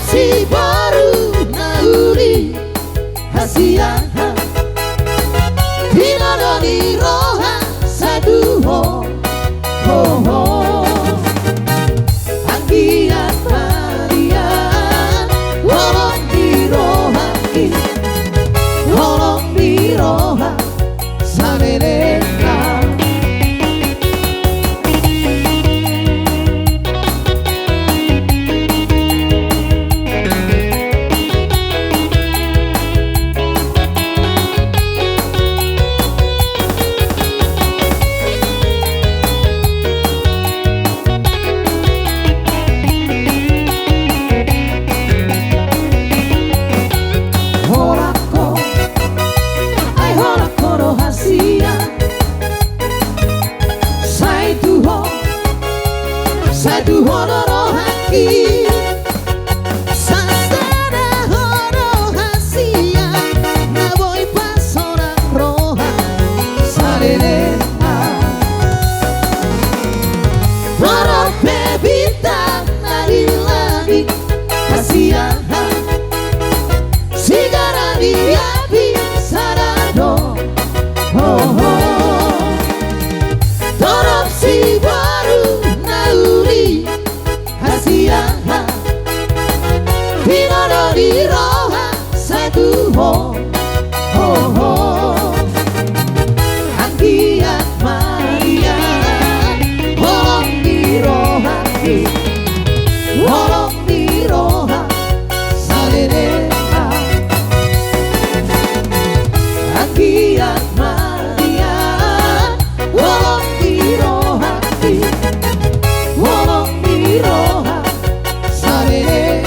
Si baru nauri hasia Dinadoni roha saduho ho ho Anggian Marian Holong di roha ki Holong di roha samereka Satu honoro haki Sasana horo hasia Naboi pasora roha Sarelena Horo bebita Narilani hasia Sigara diapi sarado Ho ho Torop si baru nauri hasia Dinadoni roha satu ho ho ho Anggian Marian Holong di roha ki Holong di roha salerena Anggian Marian Holong di roha ki Holong di roha salerena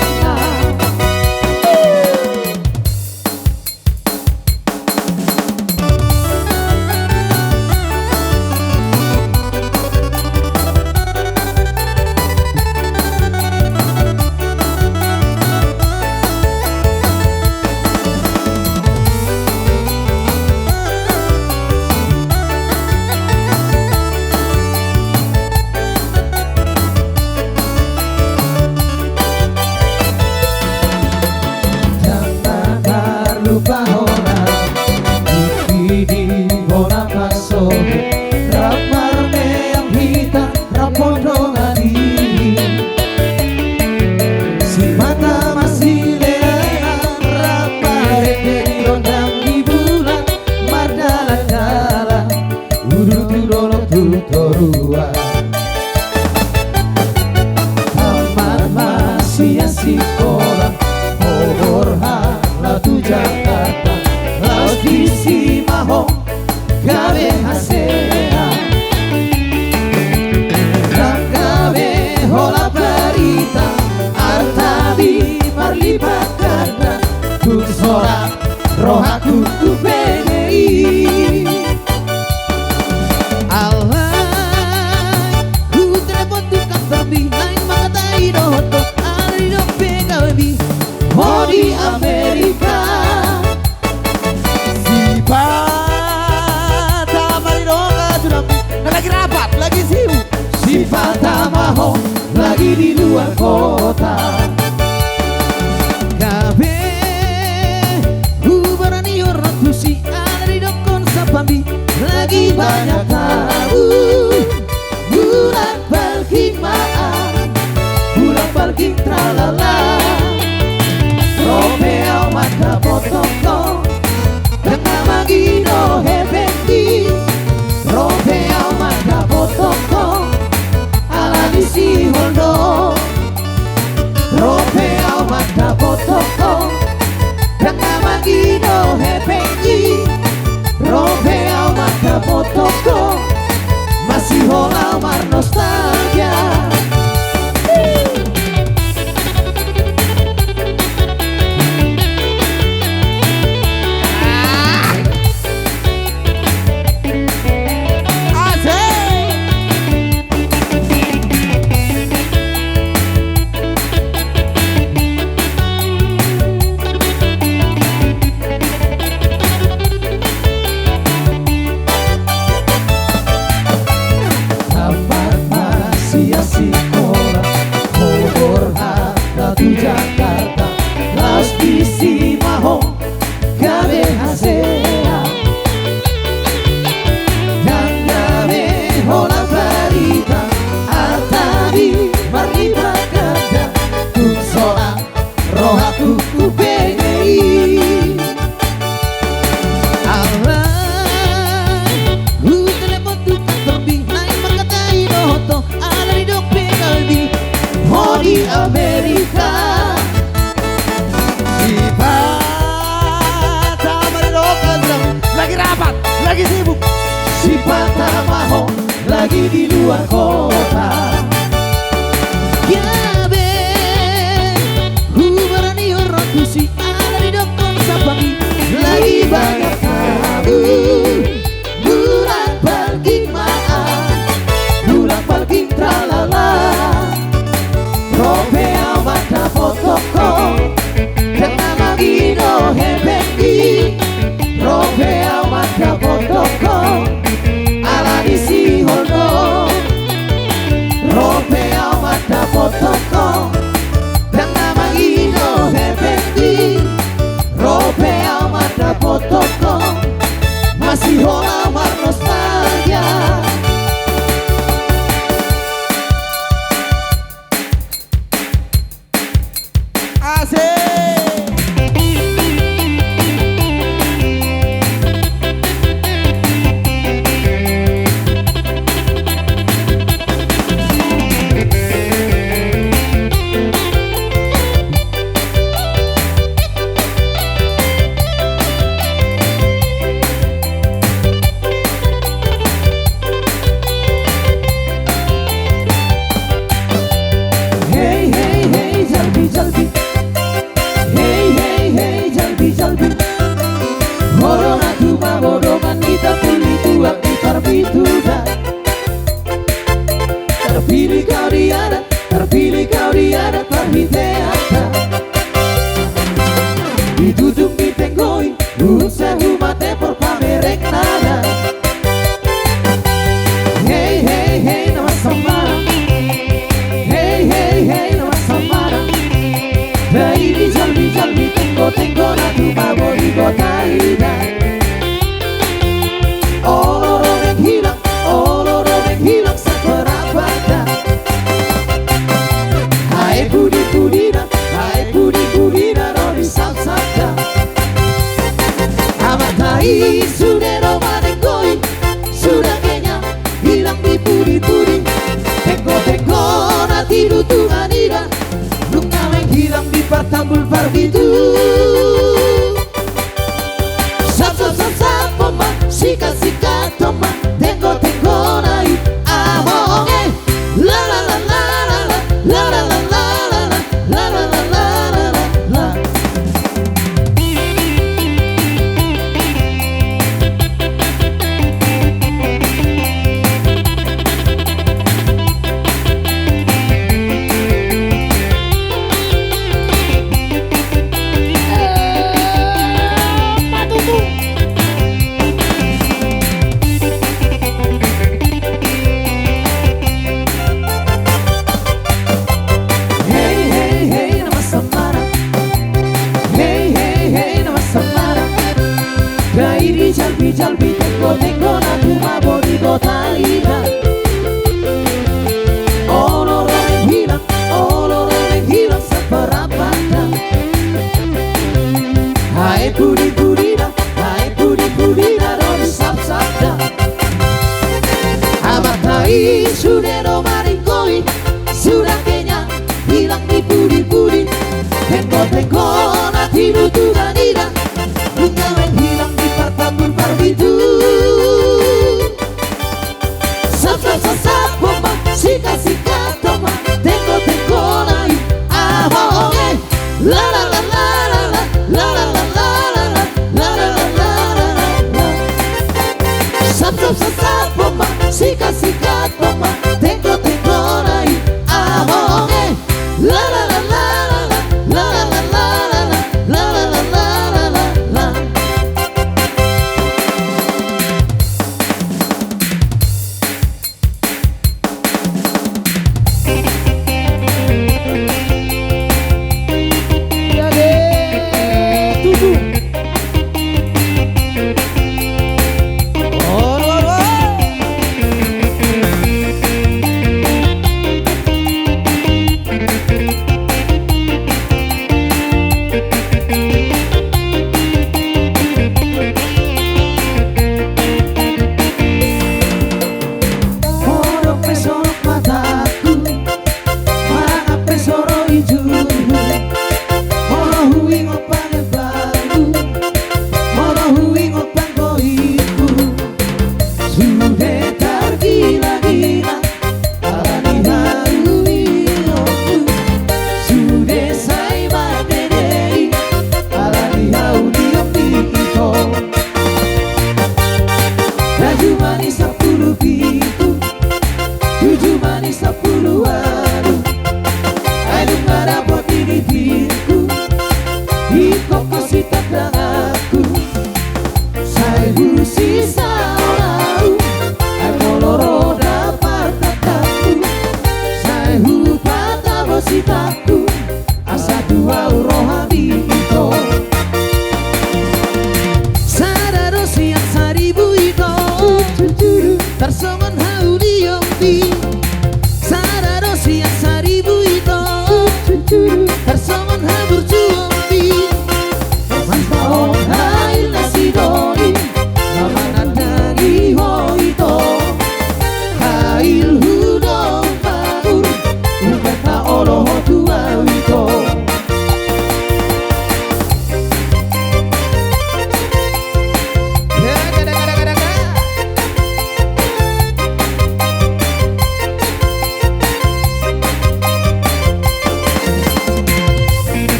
lupa orang di bola paso ramarne yang hitam rapodongani si mata masih lean rapare di rondang di bulan mardala-dala udu-udolo tutorua taman masih sekolah horha Laut Jakarta, laut di Simaho, gawe hasea gawe hola perita, artabi marlipat karna Kun sorak rohaku ku PDI Allah, ku telepon tukang babi lain makatai dohoto, ari do pegawebi di Amerika si Fata Mariroga sudah lagi rapat, lagi sibuk si Fata Maho lagi di luar kota Kabe Ubarani orang tusi ada di dokon sapambi lagi banyak tahu bulan balking maaf bulan balking tralala Romeo mata potoko Tengah magino hebendi Romeo mata potoko Alani si holdo Romeo mata potoko Tengah magino hebendi Romeo mata potoko lagi sibuk. Si patah maho lagi di luar kota. Ya be, hubarani orang tusi ada di dokter Sapangi. Lagi banyak tamu, bulan parking maaf, bulan parking tralala. Robe amata fotoko, karena magino hebengi. Robe amata fotoko, ala di si hono. Robe amata fotoko, karena magino hebengi. Robe amata fotoko, masih hola mar nostalgia. Terpilih kau di adat perhiteata. Ditutup di tenggoi, usah umate por pamerek nada. Hey hey hey nama samara. Hey hey hey nama samara. Baby jalbi tengo na tu mabori kota ida. Oloro yang hilang seperabada. Hai pudi-pudina roni salsada. Amatai sudero manengoi, sudah kenyang hilang di pudi-pudi. Tengko na tiru tunganira, lunga yang hilang di partambul parbitu. Sap poma, sika toma. Tengko na i ahonge. La la la la la la la la la. La la la la la la la. Jalbi tengo na tu mabori kota ida. Oloro yang hilang seperabada. Hai pudi-pudina roni sabda. Amatai sudero maringkoi, sudah kenyang hilang di pudi-pudi. Tengo na tiru tunganira, bunga yang hilang di partambul parbitu. Sap poma, sika toma. Tengo na i ahonge. La la la la la la la la la la la la la la. Sap poma, sika toma. Tengo na i ahonge. La la la la la la la la la la la la la la la.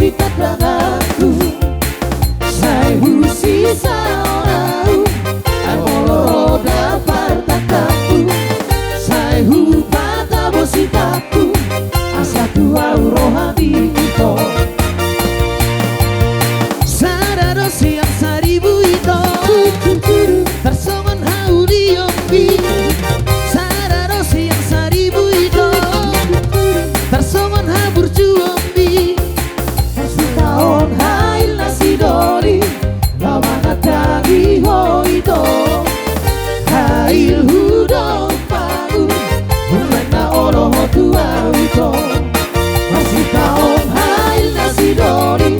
sikat tanganku sai sisa orang amolo dapat tataku sai pata bositaku asa tua rohani itu sararo siang saribu itu tersongan hauli yombi sararo siang saribu itu tersongan habur juombi tahun hail nasi dori lawana tagi hoito hail hudong pagu umena oro tua itu masih tahun hail nasi dori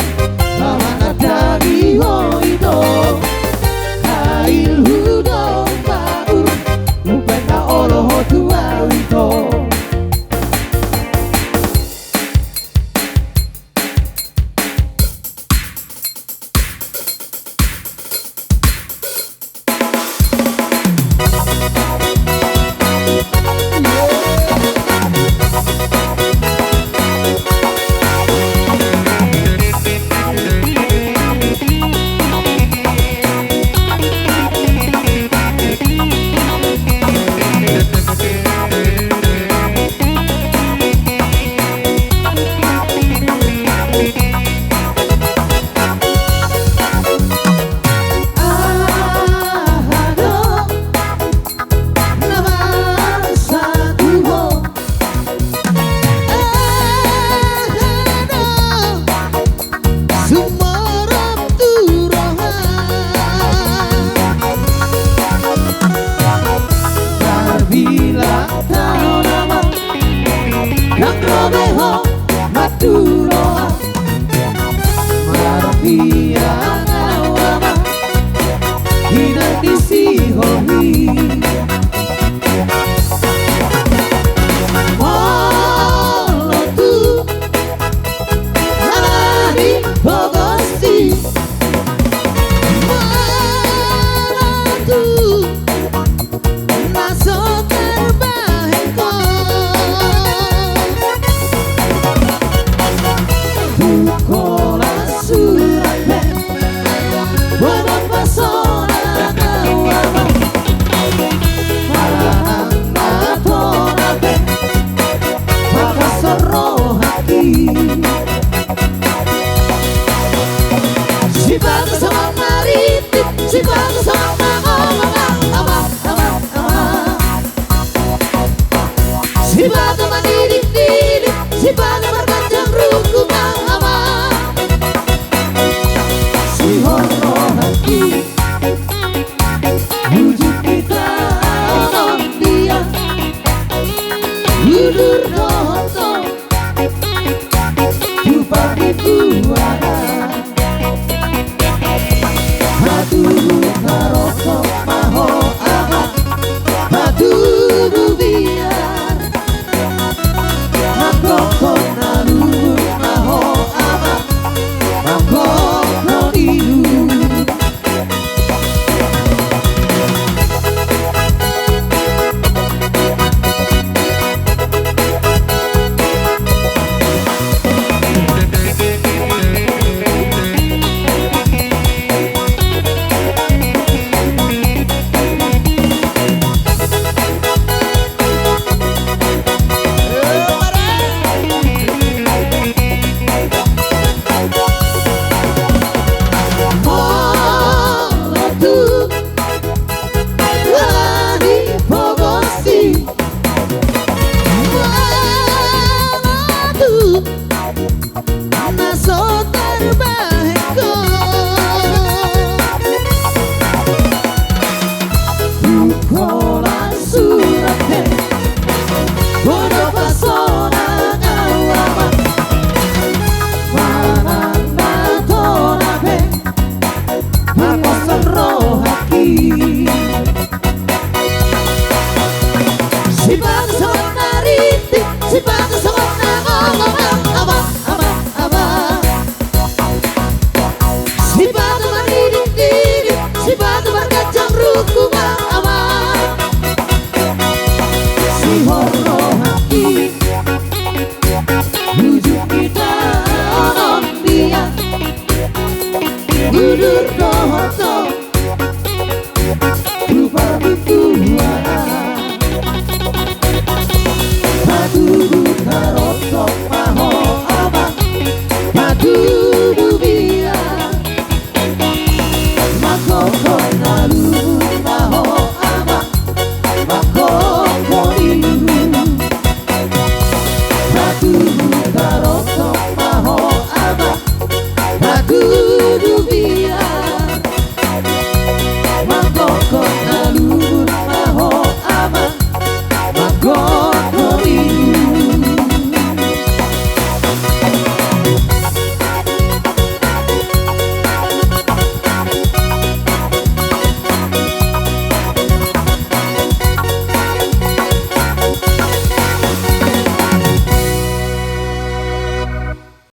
lawana tagi hoito hail hudong pagu umena oro tua itu. Jumpa di